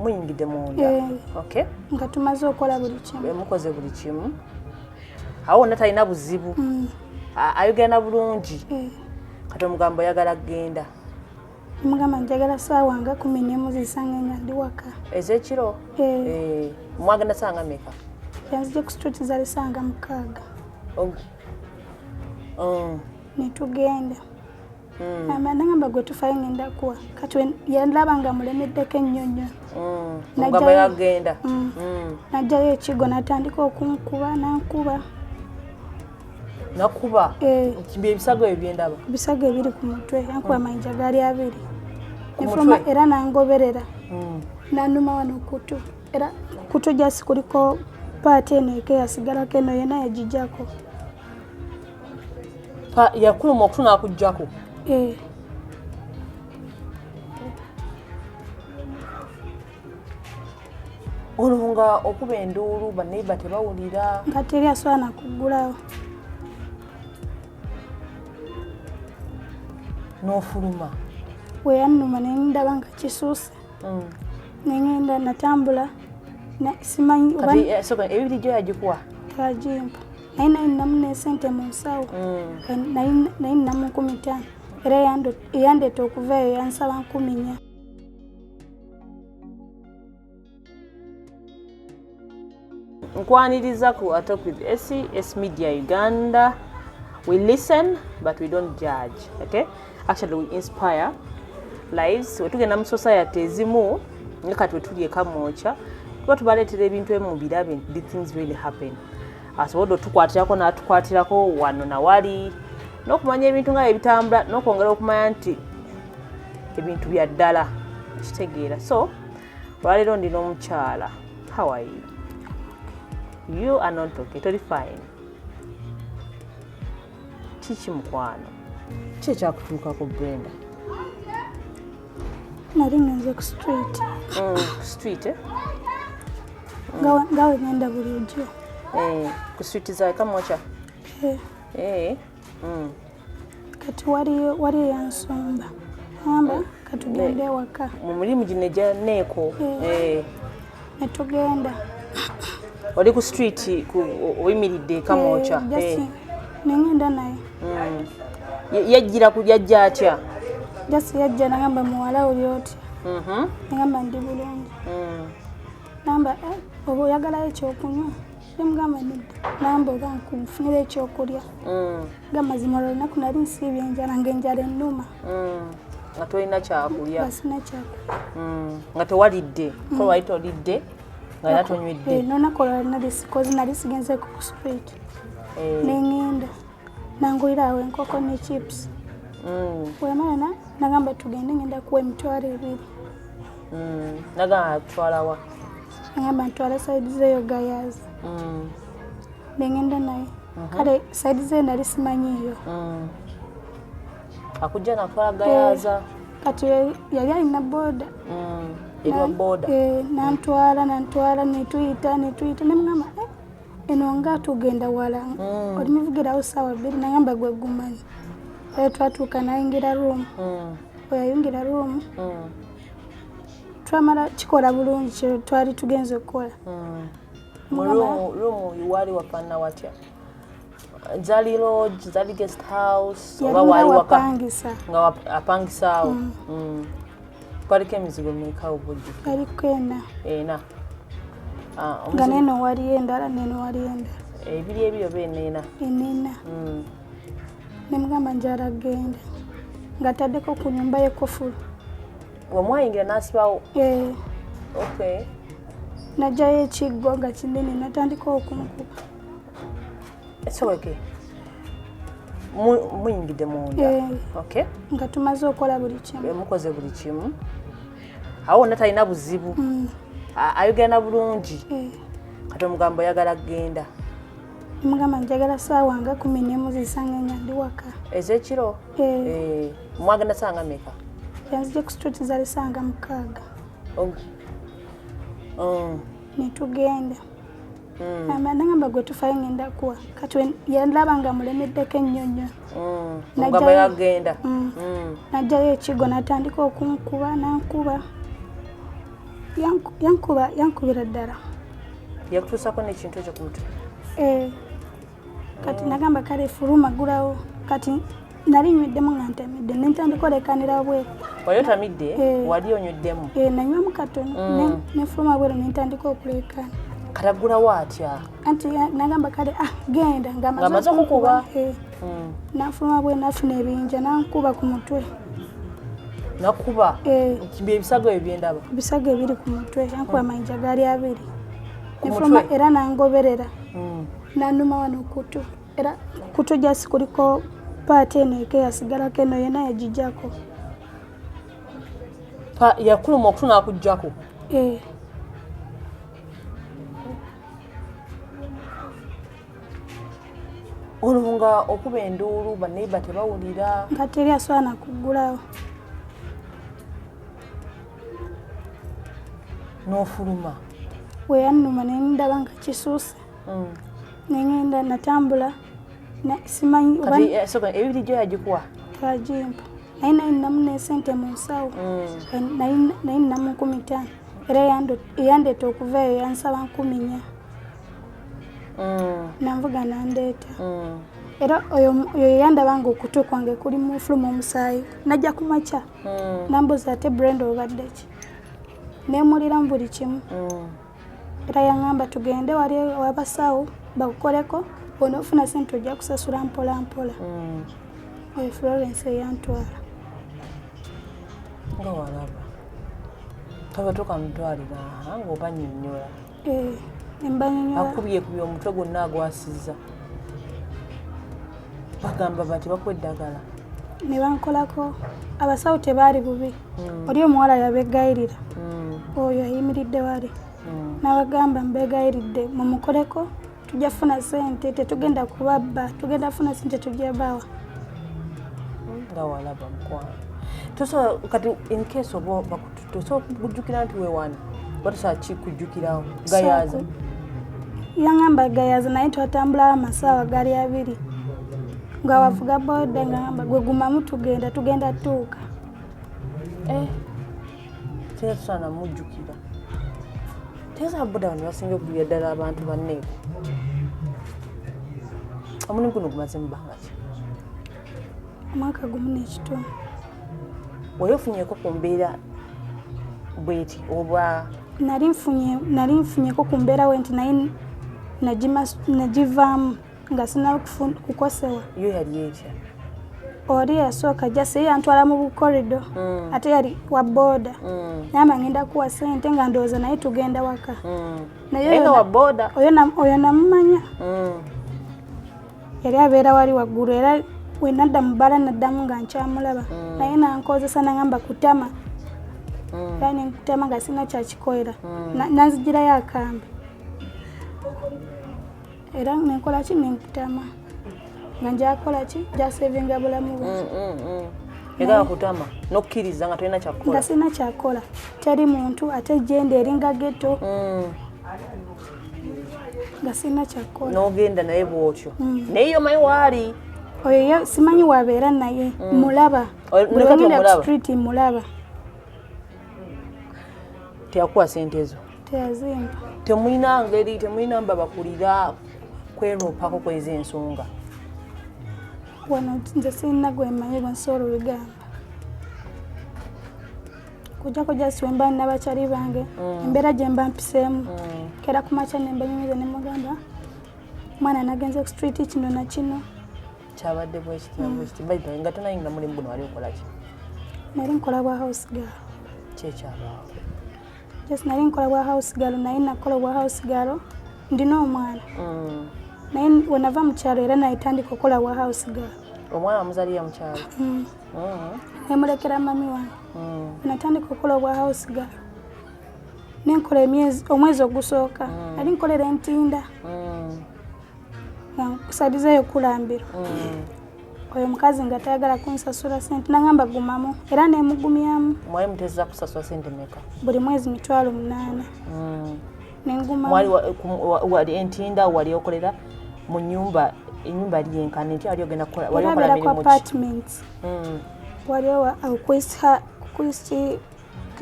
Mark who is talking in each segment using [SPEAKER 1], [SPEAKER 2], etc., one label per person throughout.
[SPEAKER 1] muyingidde munda. Okay.
[SPEAKER 2] Nga tumaze okola buli kimu.
[SPEAKER 1] Mukoze buli kimu. Awo wonna talina buzibu. Ayogera bulungi. Kati omugambo oyagala kgenda.
[SPEAKER 2] Mugamba njagala ssaawa nga 11 zisange nga ndi waka.
[SPEAKER 1] Ez'ekiro? Mwagenda ssaawa nga mmeka?
[SPEAKER 2] Yanzije ku street zali ssaawa nga 6. Ne tugenda. Nagamba gwe tufayo ngenda kuwa. Kati yandaba nga mulemeddeko ennyonyo.
[SPEAKER 1] Omugambo yagenda.
[SPEAKER 2] Najjayo ekigo natandika okunkuba nankuba.
[SPEAKER 1] Nakuba? Ebisago ebyo byendaba?
[SPEAKER 2] Ebisago ebiri ku mutwe. Yankuba amayinja gaali 2. Era nangoberera. Nanuma wano kutu. Era kutu jasi kuliko paati eno ekeyasigalako eno yena yagijjako.
[SPEAKER 1] Yakuluma okutu n'akuggyako? Olwo nga okuba enduulu baneiba tebawulira?
[SPEAKER 2] Nga teri asobola nakuggulawo.
[SPEAKER 1] N'ofuluma?
[SPEAKER 2] We yannuma ne ndaba nga kisuuse. Ne ngenda natambula. Simanyi
[SPEAKER 1] ebibiri gyo yagikuwa?
[SPEAKER 2] Yagimpa. Naye nalinamu n'esente mu nsawo. Nalinamu 15. Era yandeeta okuva eyo yansaba 14.
[SPEAKER 1] Nkwaniriza ku A Talk with SES Media Uganda. We listen, but we don't judge. Okay? Actually, we inspire lives. Wetugenda mu society ezimu, nga kati wetuli ekamoocha, tuba tubaleetera ebintu ebimu birabe, did things really happen? Asobola otukwatirako n'atukwatirako wano na wali, n'okumanya ebintu nga ebitambula, n'okwongera okumanya nti ebintu bya ddala kitegeera. So, olwaleero ndina omukyala. How are you? You are not okay. Totally fine. Kiki mukwano? Ki ekyakutuukako Brenda?
[SPEAKER 2] Nali ngenze ku street.
[SPEAKER 1] Street, eh?
[SPEAKER 2] Nga wegenda bulijjo.
[SPEAKER 1] Ku street za Kamoocha?
[SPEAKER 2] Kati wali yansomba. Amba katugende ewaka.
[SPEAKER 1] Mu mulimu gino egya Neeko?
[SPEAKER 2] Ne tugenda.
[SPEAKER 1] Oli ku street oyimiridde Kamoocha?
[SPEAKER 2] Nengenda naye.
[SPEAKER 1] Yajja atya?
[SPEAKER 2] Jasi yajja nagamba muwala oli otya? Nagamba ndi bulungi. Namba oba oyagalayo ekyokunywa? Nemugamba nedda. Namba oba nkufunira ekyokulya? Nga mazima olunaku nali nsiibye enjala ng'enjala ennuma.
[SPEAKER 1] Nga tolina kyakulya?
[SPEAKER 2] Sina kyakulya.
[SPEAKER 1] Nga tewalidde? Ko lwali tolidde nga era tonywedde? N'olunaku
[SPEAKER 2] olwo nali sigenze ku street. Nengenda nangulira awo enkoko ne chips. Wemala nagamba tugende ngenda kuwa emitwalo 2.
[SPEAKER 1] Nagamba atwala wa?
[SPEAKER 2] Nagamba ntwala side zeyo gayazi. Nengenda naye. Kale side zeyo nali simanyiyo.
[SPEAKER 1] Akujja natwala gayaza?
[SPEAKER 2] Kati yali alina boda.
[SPEAKER 1] Erwa boda?
[SPEAKER 2] Nantwala netuyita. Nemugamba eno nga tugenda wala. Oli muvugirawo ssaawa 2. Nagamba gwe gumanyi. Twatuuka nayingira room. Oyayingira room. Twamala kikola bulungi kye twali tugenze okukola.
[SPEAKER 1] Room wali wafaanana watya? Zali lodge, zali guest house?
[SPEAKER 2] Oba wali wapangisa?
[SPEAKER 1] Nga apangisaawo. Kwaliko emizigo mmeka obujjuki?
[SPEAKER 2] Yaliko 4.
[SPEAKER 1] 4?
[SPEAKER 2] Nga neno wali endala neno wali endala.
[SPEAKER 1] Ebiri ebyo b'enneena?
[SPEAKER 2] Enneena. Nemugamba njala genda. Nga taddeko ku nyumba y'ekofulu.
[SPEAKER 1] Wamwayingira n'asibawo? Okay.
[SPEAKER 2] Najjayo ekiggo nga kinene natandika okumukuba.
[SPEAKER 1] Esobeke? Muyingidde munda? Okay.
[SPEAKER 2] Nga tumaze okola buli kimu.
[SPEAKER 1] Mukoze buli kimu. Awo wonna talina buzibu. Ayogera bulungi. Kati omugambo oyagala kgenda.
[SPEAKER 2] Mugamba njagala ssaawa nga 11 zisange nga ndi waka.
[SPEAKER 1] Ez'ekiro? Mwagenda ssaawa nga mmeka?
[SPEAKER 2] Yanzije ku street zali ssaawa nga 6. Ne tugenda. Nagamba gwe tufayo ngenda kuwa. Kati yandaba nga mulemeddeko ennyonyo.
[SPEAKER 1] Omugambo yagenda?
[SPEAKER 2] Najjayo ekigo natandika okunkuba nankuba. yankubira ddala
[SPEAKER 1] yakutuusako n'ekintu ekyo ku mutwe
[SPEAKER 2] kati nagamba kale fuluma gulawo kati nali nyweddemu nga ntamidde nentandika olekanira bweru
[SPEAKER 1] wali otamidde wali onyweddemu
[SPEAKER 2] nanywamu katono nefuluma bweru nentandika okulekana
[SPEAKER 1] katagulawo atya
[SPEAKER 2] anti nagamba kale genda
[SPEAKER 1] ngamaze okukuba
[SPEAKER 2] nafuluma bweru nafuna ebiyinja nankuba ku mutwe
[SPEAKER 1] nakuba ebisago ebyo byendaba
[SPEAKER 2] bisago ebiri ku mutwe yankuba amayinja gaali abiri nefuluma era nangoberera nanuma wano kutu era kutu jasi kuliko paati eno ekeyasigalako eno yena yagijjako
[SPEAKER 1] yakuluma okutu nakuggjako olwo nga okuba enduulu baneiba tebawulira
[SPEAKER 2] nga teri asobola nakuggulawo
[SPEAKER 1] n'ofuluma
[SPEAKER 2] weyannuma nendaba nga kisuuse nengenda natambula simanyi
[SPEAKER 1] ebiri gyo yagikuwa
[SPEAKER 2] tagimpa naye nayinamu nesente mu nsawo nayinamu 15 era yandeeta okuva eyo yansaba 14 nanvuga nandeeta era oyo yandaba nga okutu kwange kuli mu fuluma omusaayi najja kumakya nambuza ate Brenda obadde ki nemuliramu buli kimu era yaŋŋamba tugende wali wabasawo bakukoleko onofuna sente ojja kusasula mpola mpola oyo Florence eyantwala
[SPEAKER 1] nga walaba kaba tokamutwalira ngaobanyonnyola
[SPEAKER 2] embanyonyola
[SPEAKER 1] akubyekubya omutwe gwonna agwasizza bagamba bati bakweddagala
[SPEAKER 2] ne bankolako abasawo tebaali bubi oli omuwala yabegayirira oyo ayimiridde wali n'abagamba mbegayiridde mumukoleko tujja funa sente tetugenda kubabba tugenda funa sente tujja bawa
[SPEAKER 1] nga walaba mukwano tosobola kati in case oba tosobola kujjukira nti weewani batosobola kikujjukirawo gayaza
[SPEAKER 2] yaŋŋamba gayaza naye twatambulawo amasaawa gali abiri nga wavuga boda nga ŋŋamba gwe gumamu tugenda tuuka
[SPEAKER 1] tera tosobola namujjukira teza boda bano basinga okugulira ddala abantu banneeko omulimu guno gumaze mu bbanga ki
[SPEAKER 2] omwaka gumu n'ekitundu
[SPEAKER 1] wali ofunyeko ku mbeera bweti oba
[SPEAKER 2] nali nfunyeko ku mbeera we nti naye nagivaamu nga sina kukosewa
[SPEAKER 1] yo yali etya
[SPEAKER 2] oli yasooka jase yantwala mu bukorido ate yali wa boda namba ngenda kuwa sente nga ndowooza naye tugenda waka
[SPEAKER 1] naye wa boda
[SPEAKER 2] oyo namumanya yali abeera wali waggulu era wenadda mu bbala naddamu nga nkyamulaba naye nankozesa nagamba kutama era nenkutama nga sina kyakikoera nanzigirayo akambi era nenkola ki nenkutama nga njakola ki jasevinga bulamu bwe
[SPEAKER 1] era kutama nokkiriza nga tolina kyakola
[SPEAKER 2] nga sina kyakola teri muntu ate jenda eringa geto nga sina kyakola
[SPEAKER 1] nogenda naye bwotyo naye yomayi waali
[SPEAKER 2] oyo simanyi wabeera naye mulaba bwegenda ku street mulaba
[SPEAKER 1] teyakuwa sente ezo
[SPEAKER 2] teyazimba
[SPEAKER 1] temulina ngeri temulina mbabakulira kweroopako kweza ensonga
[SPEAKER 2] wano nze sirina gwemanyi gwensobola olugamba kujjako jasi wemba nabakyali bange embeera gye mba mpiseemu kera kumakya nembanyumiza nemugamba mwana nagenze ku street kino na kino
[SPEAKER 1] kyabadde bwekiti baita nga tonayingira mulimu guno wali okolaki
[SPEAKER 2] nali nkola bwa house girl
[SPEAKER 1] kyekyabaawo
[SPEAKER 2] jasi nali nkola bwa house girl naye nakola bwa house girl ndina omwana naye wenava mu kyalo era nayitandika okukola bwa house girl
[SPEAKER 1] omwana amuzaliya mu kyalo
[SPEAKER 2] nemulekera mami wange natandika okukola bwa house girl nenkola omwezi ogusooka nali nkolera entinda nga kusadizayo okulambiro oyo mukazi nga tayagala kunsasula sente nagamba gumamu era nemugumyamu
[SPEAKER 1] mwali muteza kusasula sente meka
[SPEAKER 2] buli mwezi 8,000 nengumamu
[SPEAKER 1] wali entinda wali okolera mu nyumba enyumba lyenkana nti wali ogenda kukola wali okola
[SPEAKER 2] mirimu ki apartments wali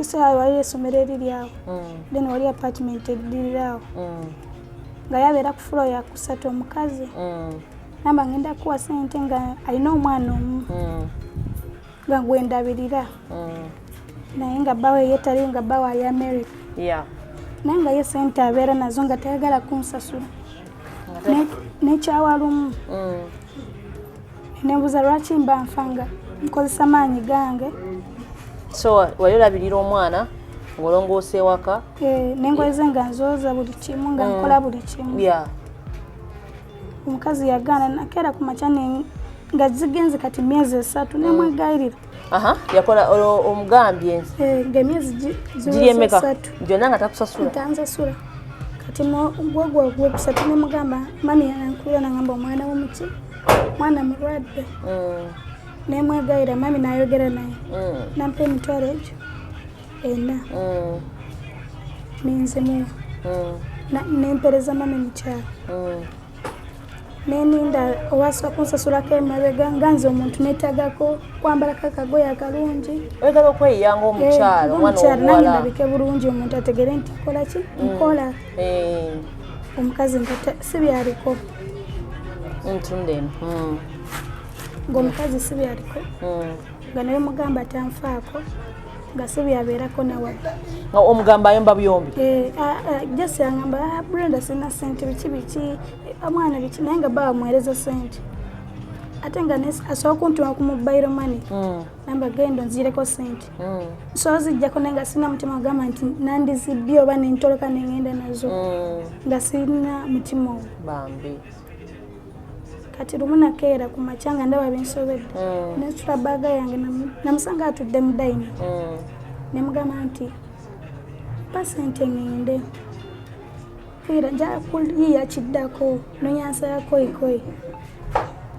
[SPEAKER 2] kiseera wali essomero eriri awo then wali apartment eddiriri awo nga yabeera ku fulo ya kusatu omukazi namba ngenda kuwa sente nga alina omwana omu nga gwendabirira naye nga bbawe yeetali nga bbawe ali America naye nga ye sente abeera nazo nga tayagala kunsasula nekyawalumu nebuuza lwaki mba nfanga nkozesa maanyi gange.
[SPEAKER 1] So wali olabirira omwana ng'olongoose ewaka
[SPEAKER 2] nengoyeze nga nzooza buli kimu nga nkola buli kimu. Omukazi yagaana nakeera ku makya nga zigenze kati myezi 3 nemwegayirira.
[SPEAKER 1] Yakola omugambye
[SPEAKER 2] nga emyezi
[SPEAKER 1] giri emeka gyonna nga takusasula.
[SPEAKER 2] Tansasula kati gwogwo gwekusatu nemugamba mami yanankulira nangamba omwana womuki mwana mulwadde nemwegayira mami nayogera naye nampa emitwalo egyo 4 ninzemuwa nempereza mami mukyalo neninda owasooka kunsasulako emabega nga nze omuntu netagako kwambalako akagoye akalungi
[SPEAKER 1] oyagala okweyanga omukyalo
[SPEAKER 2] omukyalo nange ndabike bulungi omuntu ategere nti nkola ki nkola omukazi nti sibyaliko
[SPEAKER 1] ntundeno
[SPEAKER 2] ng'omukazi sibyaliko nga naye mugamba tanfaako nga sibyabeerako nawadde
[SPEAKER 1] nga omugamba ayomba buyombi
[SPEAKER 2] jasi yangamba Brenda sina sente biki omwana biki naye nga babamuweereza sente ate nga asobola kuntuma ku mobile money namba genda onzireko sente so zijjako naye nga sina mutima ogamba nti nandizibye oba nentoloka nengenda nazo nga sirina mutima ogwo
[SPEAKER 1] bambi.
[SPEAKER 2] Kati lumu nakeera ku makya nga ndaba bensobedde nensula baaga yange namusanga atudde mu dayini nemugamba nti mpa sente ngende fiira nja kuyiya kiddako nonyansa ya koyikoyi.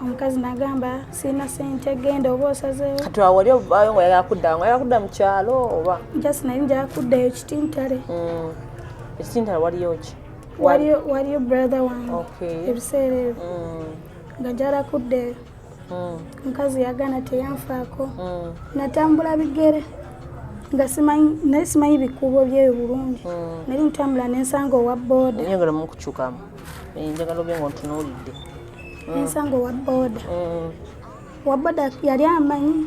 [SPEAKER 2] Omukazi nagamba sirina sente genda oba osazeewo.
[SPEAKER 1] Kati wali ovayo nga yagala kudda mu kyalo oba
[SPEAKER 2] jasi nali njagala kuddayo kitintale.
[SPEAKER 1] Ekitintale waliyo ki?
[SPEAKER 2] Waliyo brother wange ebiseera ebyo nga njagala kuddayo. Omukazi yagaana teyanfaako natambula bigere nga nali simanyi bikuubo byeyo bulungi nali ntambula nensanga owa booda
[SPEAKER 1] njagala mukukyukamu njagala obe nga ontunuulidde
[SPEAKER 2] nensanga owa booda owa booda yali amanyi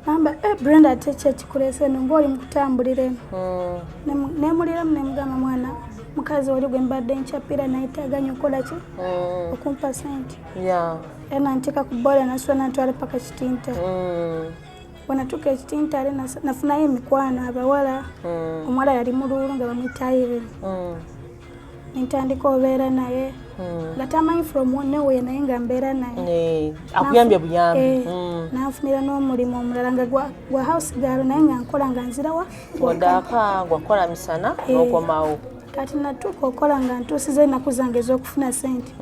[SPEAKER 2] namba Brenda ate kyekikuleese no ngaoli mukutambulira eno nemuliramu nemugamba mwana mukazi wali gwe mbadde nkyapira nayitaganya okola ki okumpa sente era nteeka ku booda nasula nantwala paka kitintale. Wanatuuka ekitintale nafunayo emikwano abawala omuwala yali muluulu nga bamuyita Irene nentandika obeera naye nga tamanyi from nowhere naye nga mbeera naye
[SPEAKER 1] akuyambye buyambi
[SPEAKER 2] nanfunira n'omulimu omulala nga gwa house girl naye nga nkola nga nzirawa
[SPEAKER 1] waddaaka gwakola misana n'okomawo.
[SPEAKER 2] Kati natuuka okola nga ntuusiza ennaku zange ez'okufuna sente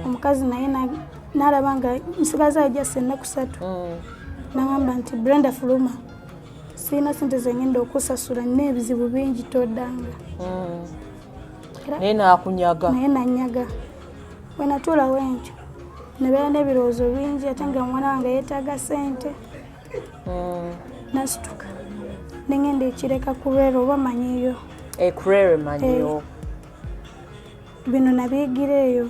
[SPEAKER 2] omukazi naye n'alaba nga nsigaza ajasa ennaku 3 nagamba nti Brenda fuluma sirina sente zengenda okusasula n'ebizibu bingi toddanga.
[SPEAKER 1] Naye nakunyaga
[SPEAKER 2] naye nanyaga bwe natuulawo enkyo nebeera n'ebirowoozo bingi ate nga mwana wange yeetaaga sente nasituka nengenda ekireka kulwera oba manyiyo
[SPEAKER 1] ekurere manyiyo
[SPEAKER 2] bino nabiyigira eyo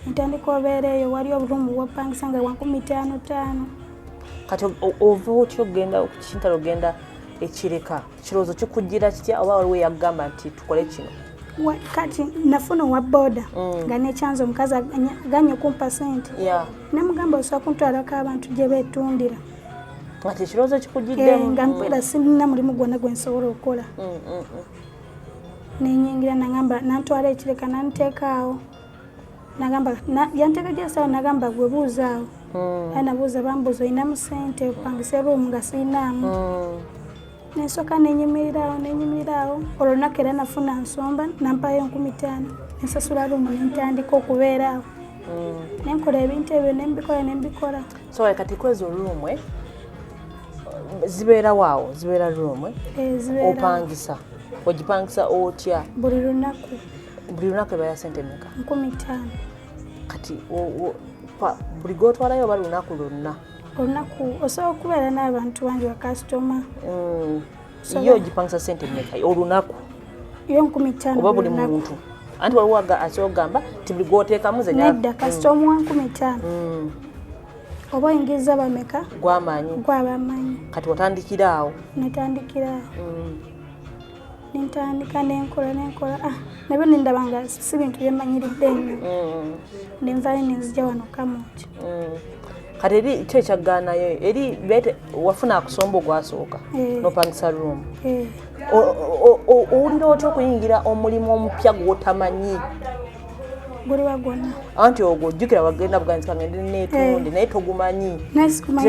[SPEAKER 2] ntandika obeera eyo wali oburumu bwapangisa nga 155.
[SPEAKER 1] Kati ova otyo ogenda okukitintale ogenda ekireka kirowoozo kikujjira kitya oba waliwo yagamba nti tukole kino?
[SPEAKER 2] Kati nafuna owa booda nga nekyanza omukazi aganye okumpa sente nemugamba osobola kuntwalako abantu gye beetundira
[SPEAKER 1] kati ekirowoozo kikujiddemu
[SPEAKER 2] nga mpera sirina mulimu gwonna gwe nsobola okukola nenyingira nagamba nantwala ekireka nanteekaawo nagamba yanteeka gyasawo nagamba gwe buuzaawo nabuuza bambuuza olinamu sente opangise ruumu nga sirinaamu nensooka nenyimirirawo olwo lunaku era nafuna nsomba nampayo 15 nensasula ruumu nentandika okubeeraawo nenkola ebintu ebyo nembikola.
[SPEAKER 1] So kati kwezi oluumwe zibeerawaawo zibeera luumwe opangisa ogipangisa otya?
[SPEAKER 2] Buli lunaku
[SPEAKER 1] ebeera sente meka?
[SPEAKER 2] 15.
[SPEAKER 1] Kati buli gotwalayo oba lunaku lwonna?
[SPEAKER 2] Olunaku osobola okubeera n'abantu bangi bakasitoma
[SPEAKER 1] yo ogipangisa sente mmeka olunaku
[SPEAKER 2] yo 15
[SPEAKER 1] oba buli muntu anti waliwo akyogamba ti buli gwoteekamu ze
[SPEAKER 2] nedda kasita omuwa 15 oba oyingiriza bameka gwabamanyi
[SPEAKER 1] kati watandikira awo
[SPEAKER 2] netandikira nentandika nenkola nabyo nendaba nga si bintu byemanyiridde nnyo nenvayo nenzija wano Kamooti
[SPEAKER 1] kati eri kyo ekyaggaanayo eri wafuna akusomba ogwasooka nopangisa room owulira otya okuyingira omulimu omupya gwotamanyi
[SPEAKER 2] guliwa gwonna
[SPEAKER 1] anti ogwo ojjukira wagenda buganzika ngende neetunde naye togumanyi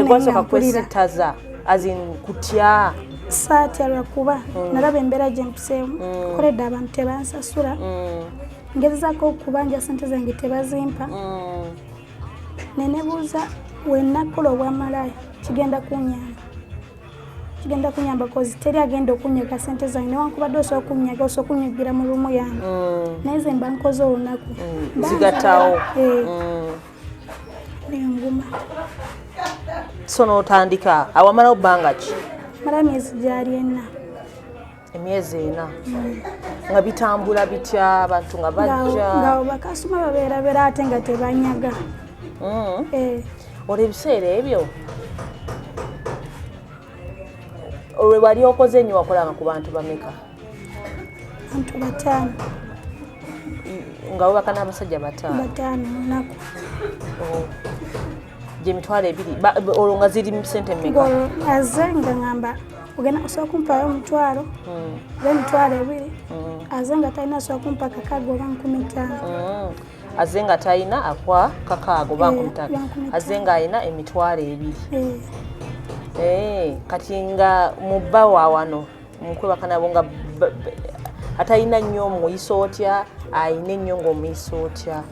[SPEAKER 2] gwasooka
[SPEAKER 1] kwesitaza azin kutya
[SPEAKER 2] saatya lwakuba nalaba embeera gye mpuseemu koledde abantu tebansasula ngezezaako okubanja sente zange tebazimpa nenebuuza wenakola obwamalaaya kigenda kunyamba kozi teri agenda okunyaga sente zange newankubadde osobola kunyaga osobola kunyugira mu lumu yange naye ze mba nkoze olunaku
[SPEAKER 1] zigattawo
[SPEAKER 2] nenguma
[SPEAKER 1] so n'otandika awamalawo bbanga ki
[SPEAKER 2] mala myezi gyali 4
[SPEAKER 1] emyezi 4 nga bitambula bitya abantu nga bajja
[SPEAKER 2] nga bakasuma babeerabeera ate nga tebanyaga
[SPEAKER 1] olwo ebiseera ebyo olwe wali okoze nnyo wakolanga ku bantu bameka
[SPEAKER 2] bantu 5
[SPEAKER 1] nga webaka n'abasajja 5
[SPEAKER 2] lunaku
[SPEAKER 1] gye mitwalo 2 olwo nga ziri mu sente mmeka
[SPEAKER 2] aze nga ngamba ogenda osobola kumpayo omutwalo oba emitwalo 2 aze nga talina asobola kumpa kakaaga oba 15
[SPEAKER 1] aze nga talina akwa kakaaga oba 15 aze nga alina emitwalo 2 kati nga mubba wa wano mukwebaka nabo nga atalina nnyo omuyisa otya ayina ennyo ng'omuyisa otya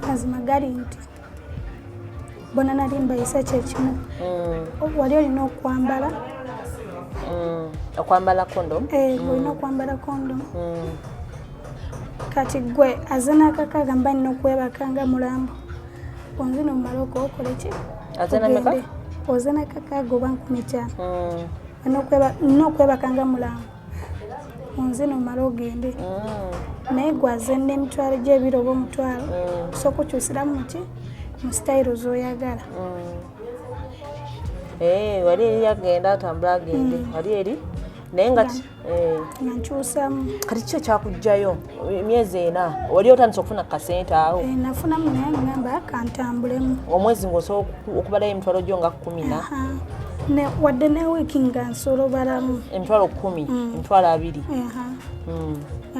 [SPEAKER 2] mazima gali nti bona nali mbayisa kyekimu wali olina
[SPEAKER 1] okwambala kondom
[SPEAKER 2] olina okwambala kondom kati gwe aze n'akakaaga mba nina okwebaka nga mulambo onzino mumala okola ki oze n'akakaaga oba 15 nina okwebaka nga mulambo onzino mumala ogende naye gwaze n'emitwalo gy'ebiro oba omutwalo osobola okukyusiramu ki mu sitayiro z'oyagala
[SPEAKER 1] wali eri agenda atambula agende wali eri naye nga
[SPEAKER 2] nkyusamu
[SPEAKER 1] kati kiki ekyakugjayo emyezi 4 wali otandisa okufuna kasente awo
[SPEAKER 2] nafunamu naye ngamba kantambulemu
[SPEAKER 1] omwezi ng'osobola okubalayo emitwalo gyo nga 10
[SPEAKER 2] wadde ne wiiki nga nsolobalamu
[SPEAKER 1] emitwalo 10 emitwalo 2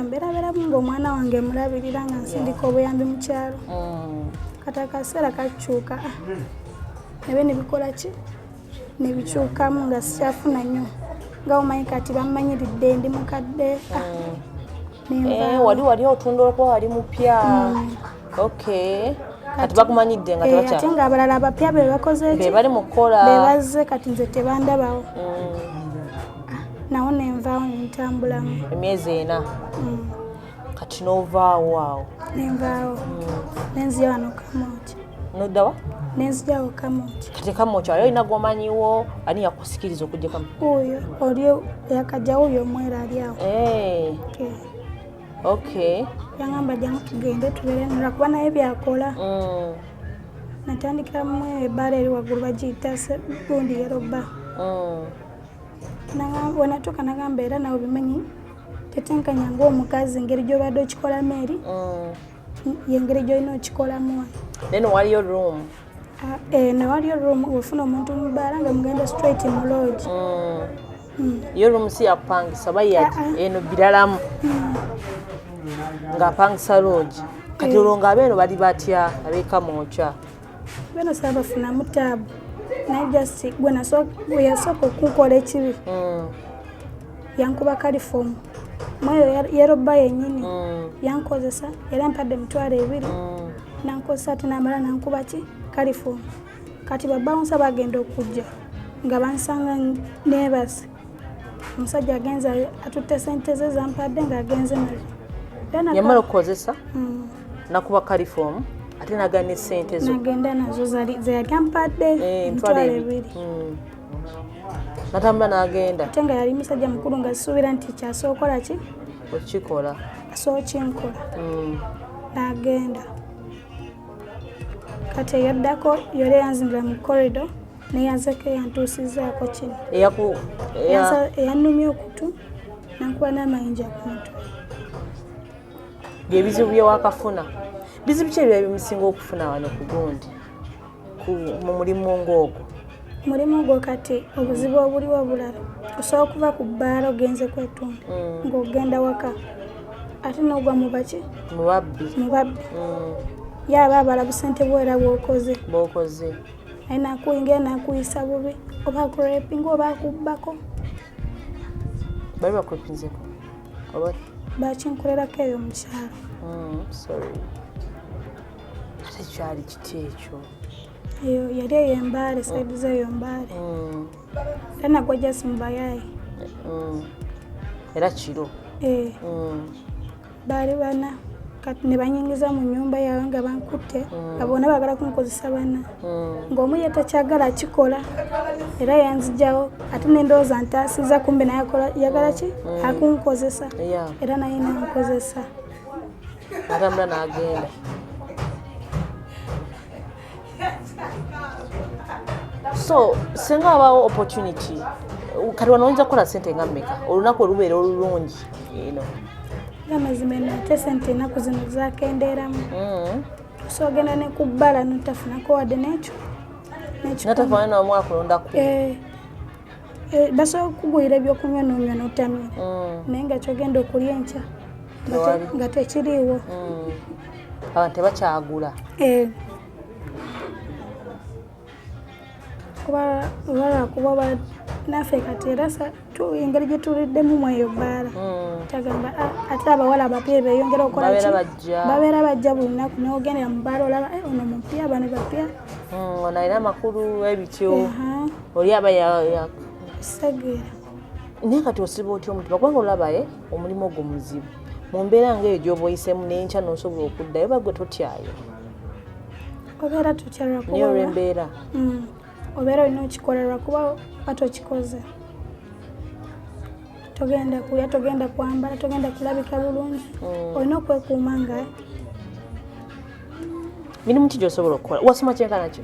[SPEAKER 2] mbeerabeeramu ng'omwana wange mulabirira nga nsindika obuyambi mu kyalo kati akaseera kakyuka ebyo nebikola ki nebikyukamu nga sikyafuna nnyo nga omanyi kati bammanyiridde ndi mukadde
[SPEAKER 1] wali otunda olwokuba wali mupya kati bakumanyidde nga
[SPEAKER 2] ate nga abalala abapya be bakoze ki
[SPEAKER 1] bali mukola
[SPEAKER 2] bebazze kati nze tebandabawo nawo nenvaawo nentambulamu
[SPEAKER 1] emyezi 4 kati n'ovaawo awo
[SPEAKER 2] nenvaawo nenzija wano Kamooti
[SPEAKER 1] noddawa
[SPEAKER 2] nenzijawo Kamooti
[SPEAKER 1] kati Kamooti ali olina gwomanyiwo ani yakusikiriza okujja Kamooti
[SPEAKER 2] oyo oli yakajjawo oyo omwera ali awo yangamba jangu tugende tubeere nolwa kuba naye byakola natandikira mu ebbaala eri waggulu bagiyita gundi yeroba wenatuuka nagamba era nawe bimanyi tetenkanya ng'omukazi engeri gy'obadde okikolamu eri yengeri gy'olina okikolamu
[SPEAKER 1] then waliyo room
[SPEAKER 2] newaliyo room wefuna omuntu mubbaala nga mugenda straight mu lodge
[SPEAKER 1] yo room si yakupangisa bayaki eno biralamu ng'apangisa lodge kati olwo ng'abeeno bali batya ab'ekamwokya
[SPEAKER 2] beno sabafunamu taabu naye just gwe yasooka okukola ekibi yankuba kalifomu mweyo yeroba yennyini yankozesa era mpadde emitwalo 2 nankozesa ate namala nankuba ki kalifomu kati babawunsa bagenda okujja nga bansanga nebase omusajja agenza atutte sente ze zampadde ng'agenze nazo
[SPEAKER 1] yamala okukozesa nakuba kalifomu ate nagana n'essente zo
[SPEAKER 2] nagenda nazo ze yali ampadde emitwalo 2
[SPEAKER 1] natambula n'agenda
[SPEAKER 2] ate nga yali musajja mukulu nga zisuubira nti kyasookola ki
[SPEAKER 1] okikola
[SPEAKER 2] asookinkola n'agenda kati eyaddako yole yanzindira mu korido neyanzeko yantuusizaako kino eyannumya okutu nankuba n'amayinja ku mutwe
[SPEAKER 1] byebizibu byewakafuna bizibu ki ebyo bimusinga okufuna wano ku gundi mu mulimu ng'ogwo
[SPEAKER 2] mulimu ogwo kati obuzibu obuliwo obulala osobola okuva ku bbaala ogenze kwetunda ng'ogenda waka ate n'ogwa mu baki mubabbi yaba abala busente bwera bwokoze naye nakuyingira nakuyisa bubi oba kurepinga oba akubbako
[SPEAKER 1] bali bakurepinzeko oba
[SPEAKER 2] bakinkolerako eyo mu kyalo
[SPEAKER 1] ate kyali kiti ekyo
[SPEAKER 2] eyo yali eyo embaale saidi zeeyo mbaale era nagwa jasi mubayaayi
[SPEAKER 1] era kiro
[SPEAKER 2] baali bana kati ne banyingiza mu nnyumba yaabwe nga bankutte nga bonna baagala kumukozesa bana ng'omu ye takyagala akikola era yanzijjawo ate nendowooza ntaasiza kumbe naye yagala ki akunkozesa era naye nankozesa
[SPEAKER 1] atambula n'agenda so singa wabaawo opportunity kati wano oyinza kukola sente nga mmeka olunaku olubeera olulungi eno
[SPEAKER 2] amazima eno ate sente ennaku zino zakendeeramu so ogenda ne ku bbala notafunako wadde nekyo
[SPEAKER 1] natafaana namu akulondaku
[SPEAKER 2] basobola okukugulira ebyokunywa n'onywa n'otamira naye nga kyogenda okulya enkya nga tekiriiwo
[SPEAKER 1] abantu tebakyagula
[SPEAKER 2] kuba naffe kati era engeri gye tuliddemu mweyo bbaala tagamba ate abawala abapya beyongera okukola babeera bajja buli lunaku naye ogendera mu bbaala olaba ono mupya bano bapya
[SPEAKER 1] ono alina amakulu ebityo oli aba
[SPEAKER 2] segeera
[SPEAKER 1] naye kati osiba otya omutima kubanga olabaye omulimu ogwo muzibu mu mbeera ngaeyo gyoba oyisemu n'enkya n'osobola okuddayo bagwe totyayo
[SPEAKER 2] obeera tokyalwa
[SPEAKER 1] naye olw'embeera
[SPEAKER 2] obeera olina okikolerwa kuba batokikoze togenda kulya togenda kwambala togenda kulabika bulungi olina okwekuuma nga
[SPEAKER 1] mirimu ki gy'osobola okukola wasoma kyenkana ki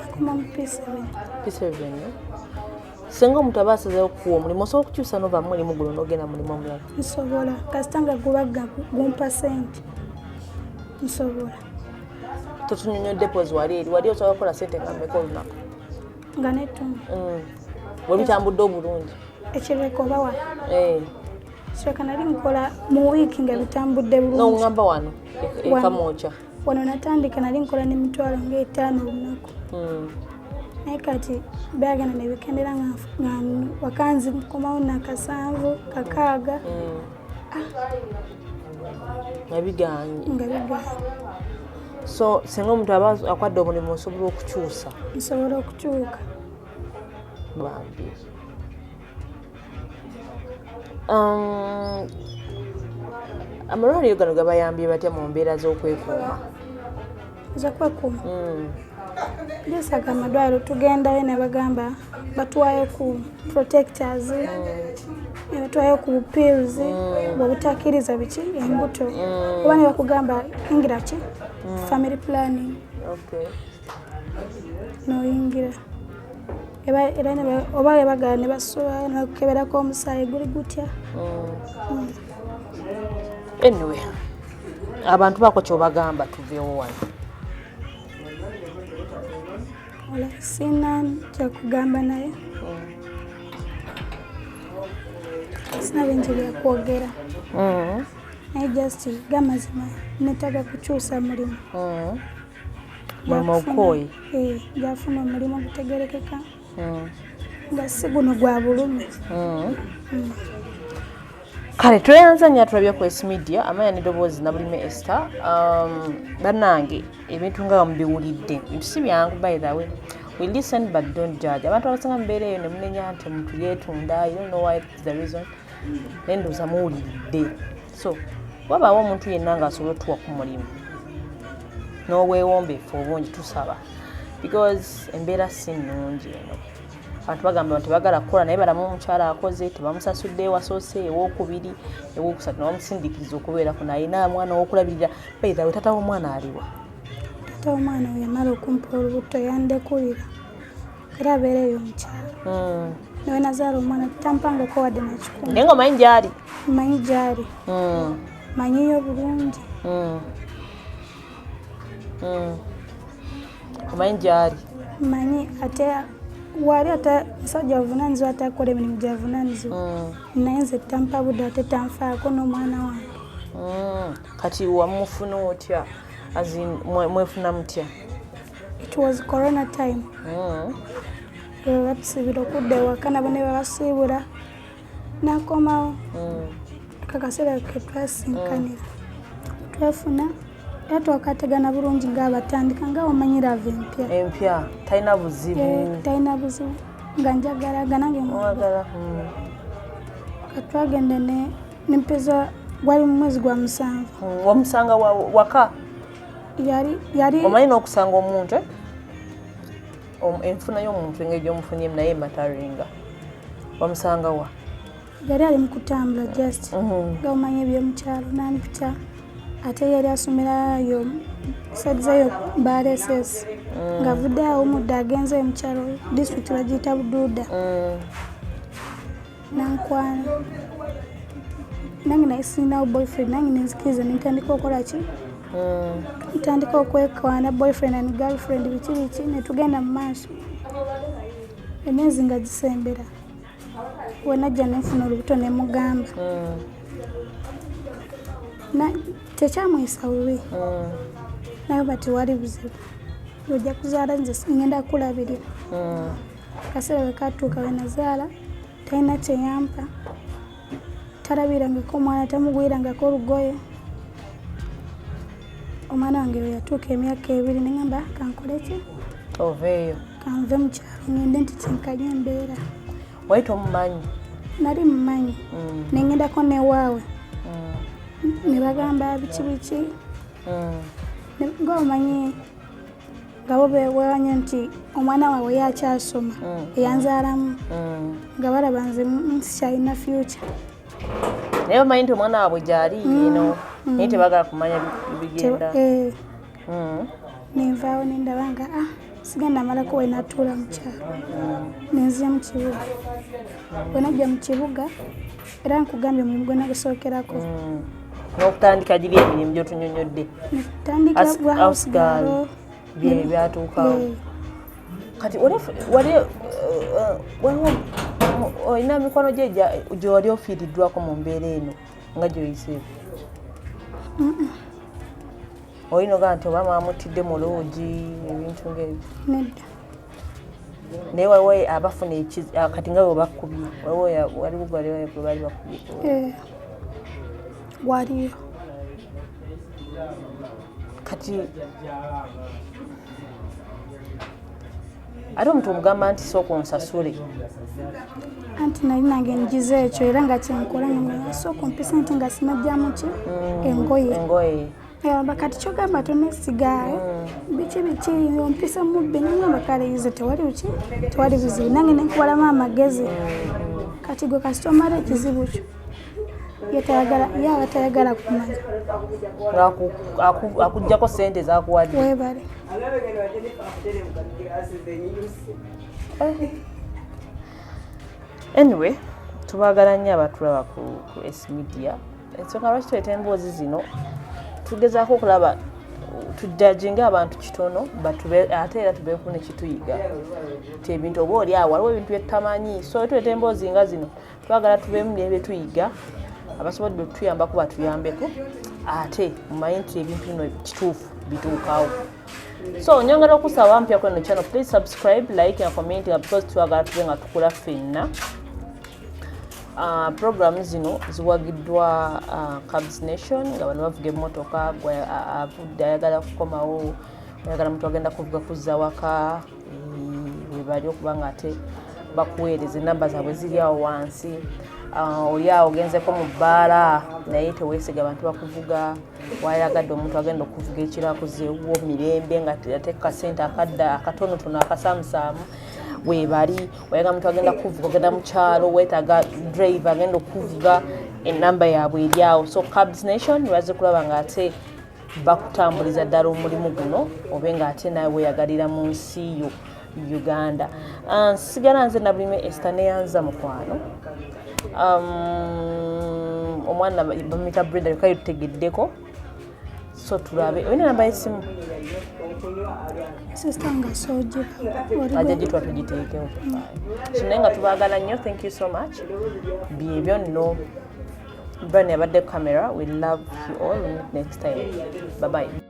[SPEAKER 2] akoma mu
[SPEAKER 1] P7 singa omuntu aba asazeewo okuwa omulimu osobola okukyusa nova mulimu guno n'ogenda mulimu omulala
[SPEAKER 2] nsobola kasita nga guba gumpa sente nsobola
[SPEAKER 1] totunyonyodde pozi wali osobola kukola sente nga mmeka olunaku
[SPEAKER 2] nga netuma
[SPEAKER 1] webitambudde obulungi
[SPEAKER 2] ekireka oba wano kireka nali nkola mu wiiki nga bitambudde bulungi
[SPEAKER 1] n'oŋŋamba wano ekamwokya
[SPEAKER 2] wano natandika nali nkola n'emitwalo ng'etaano olunaku naye kati byagenda nebikendera nga wakanzi nkomawo nakasanvu kakaaga
[SPEAKER 1] nga biganye
[SPEAKER 2] so
[SPEAKER 1] singa omuntu aba akwadde omulimu osobola okukyusa
[SPEAKER 2] nsobola okukyuka
[SPEAKER 1] bambi amalwaliro gano gabayambye batya mu mbeera z'okwekuuma
[SPEAKER 2] ezokwekuuma gesaga amalwaliro tugendayo ne bagamba batuwayo ku protectors ne batwayo ku pills bw'obutakkiriza biki embuto oba ne bakugamba yingira ki family planning noyingira era oba webagala ne basuula ne bakukeberako omusaayi guli gutya
[SPEAKER 1] anyway abantu bako kyobagamba tuveewo wano
[SPEAKER 2] sina kyakugamba naye sina bingi byakwogera naye just gamazima netaga kukyusa mulimu
[SPEAKER 1] mulimu ogukoyi
[SPEAKER 2] gyafuna omulimu ogutegerekeka nga si guno gwa bulumi
[SPEAKER 1] kale tweyanzanya tulabye ku S Media amanya n'eddoboozi Nabulime Esther bannange ebintu nga mubiwulidde bintu si byangu by the way we listen but don't judge abantu abasanga mbeera eyo ne munenya nti omuntu yeetunda you don't know why is the reason nendoza muwulidde so wabaawo omuntu yenna ng'asobola otuwa ku mulimu n'obwewombeefu obungi tusaba because embeera si nnungi eno abantu bagamba tebagala kukola naye balamu omukyala akoze tebamusasudde ewasoose ewokubiri ewokusatu nebamusindiikiriza okubeerako nayina mwana owokulabirira baira we tata w'omwana aliwa
[SPEAKER 2] tata w'omwana we yamala okumpa olubuto yandekulira era abeereyo omukyala nawe nazaala omwana tampangako wadde nakikumi
[SPEAKER 1] naye nga omanyi gyali
[SPEAKER 2] manyi gyali manyiyo bulungi
[SPEAKER 1] omanyi gyali
[SPEAKER 2] manyi ate wali ate musajja avunaanyizibwa atakola emirimu gyavunaanyizibwa naye nze tampa budde ate tanfaako n'omwana wange
[SPEAKER 1] kati wamufuna otya mwefuna mutya
[SPEAKER 2] it was corona time batusiibira okudda ewaka nabo ne babasiibula nakomawo kakaseera ke twasinkanira twefuna era twakategana bulungi ng'abatandika nga omanyira ava
[SPEAKER 1] empya talina buzibu
[SPEAKER 2] talina buzibu nga njagalaga nange
[SPEAKER 1] mwagala
[SPEAKER 2] katwagenda nempeza gwali mu mwezi gwa 7
[SPEAKER 1] wamusanga waka
[SPEAKER 2] yali
[SPEAKER 1] omanyi n'okusanga omuntu enfuna y'omuntu engeri gyomufunyemu naye mataringa wamusanga wa
[SPEAKER 2] yali ali mu kutambula just nga omanyi ebyomukyalo nanipita ate yali asomerayo sadizayo baleses nga avudde awo omudde agenzeyo mukyalo disitulikiti bagiyita buduuda nankwana nange naye sirinawo boyfriend nange nenzikiriza nentandika okukola ki ntandika okwekwana boyfriend and girlfriend biki netugenda mu maaso emyezi nga gisembera wenajja nenfuna olubuto nemugamba tekyamuyisa bubi naye bati wali buzibu ojja kuzaala nze ngenda kulabirira kaseera wekatuuka wenazaala talina kyeyampa talabirangako omwana tamugwirangako olugoye omwana wange we yatuuka emyaka 2 neŋamba kankoleki
[SPEAKER 1] oveeyo
[SPEAKER 2] kanve mukyalo ngende nti kyenkanye embeera
[SPEAKER 1] wali tomumanyi
[SPEAKER 2] nali mumanyi neŋŋendako newaawe ne bagamba biki ng'omanyi nga bo bewanye nti omwana waabwe yakyasoma eyanzaalamu nga balaba nze nsikyalina future
[SPEAKER 1] naye omanyi nti omwana waabwe gyali ino naye tebagala kumanya bigenda
[SPEAKER 2] nenvaawo nendaba nga sigenda malako wenatuula mukyalo nenzija mu kibuga wenajja mu kibuga era nkugambye omulimu gwe nagusookerako
[SPEAKER 1] n'okutandika giri emirimu gyotunyonyodde
[SPEAKER 2] tandika bwa house girl
[SPEAKER 1] byatuukawo kati olina mikono gye gyewali ofiiriddwako mu mbeera eno nga gyoyiseeko olina ogaa nti oba mwamutidde mu loogi ebintu ngaebyo
[SPEAKER 2] nedda
[SPEAKER 1] naye waliwo abafuna kati nga webakubye waliwo gwali bali bakubye
[SPEAKER 2] waliyo
[SPEAKER 1] kati ate omuntu omugamba nti sooka onsasule
[SPEAKER 2] anti nali nange njiza ekyo era nga kyenkola sooka ompisa nti nga sinajjamu ki engoye kati kyogamba tonesigaayo biki ompisa mubbi nengamba kale ize tewali buzibu nange nenkubalamu amagezi kati gwe kasitomala ekizibu kyo yaba tayagala kumanya
[SPEAKER 1] akuggyako sente zakuwadde
[SPEAKER 2] webale
[SPEAKER 1] anyway tubaagala nnyo abatulaba ku S-Media ensonga lwaki tuleeta emboozi zino tugezaako okulaba tujajinga abantu kitono ate era tubeeku ne kituyiga ti ebintu oba oli awo waliwo ebintu byetamanyi so tuleeta emboozi nga zino twagala tubeemu nebyetuyiga abasobodde okutuyambako batuyambeko ate mumanyi nti ebintu bino kituufu bituukawo so nyongera okusaba wampya kweno channel please subscribe like and comment because twagala tube nga tukula ffenna program zino ziwagiddwa Cubs Nation nga bano bavuga emmotoka avudde ayagala kukomawo ayagala muntu agenda kuvuga kuzza waka webali okuba nga ate bakuweereza enamba zaabwe ziri awo wansi oli awo ogenzeko mu bbaala naye teweesiga abantu bakuvuga wayagadde omuntu agenda okuvuga ekirakuzeewo mirembe nga ate kasente akatonotono akasamusaamu webali oyaga muntu agenda kuvuga ogenda mu kyalo weetaaga driver agenda okuvuga enamba yaabwe eryawo so Cabs Nation baze kulaba nga ate bakutambuliza ddala omulimu guno obe nga ate nawe weyagalira mu nsi yo Uganda. Sigala nze Nabulime Esther neyanza mukwano omwana bamita Brenda yukayo tutegeddeko so tulabe olina namba y'essimu
[SPEAKER 2] sister nga soje
[SPEAKER 1] ajja gitwa tugiteekewo so naye nga tubaagala nnyo thank you so much byebyo nno Brian yabadde camera we love you all next time bye bye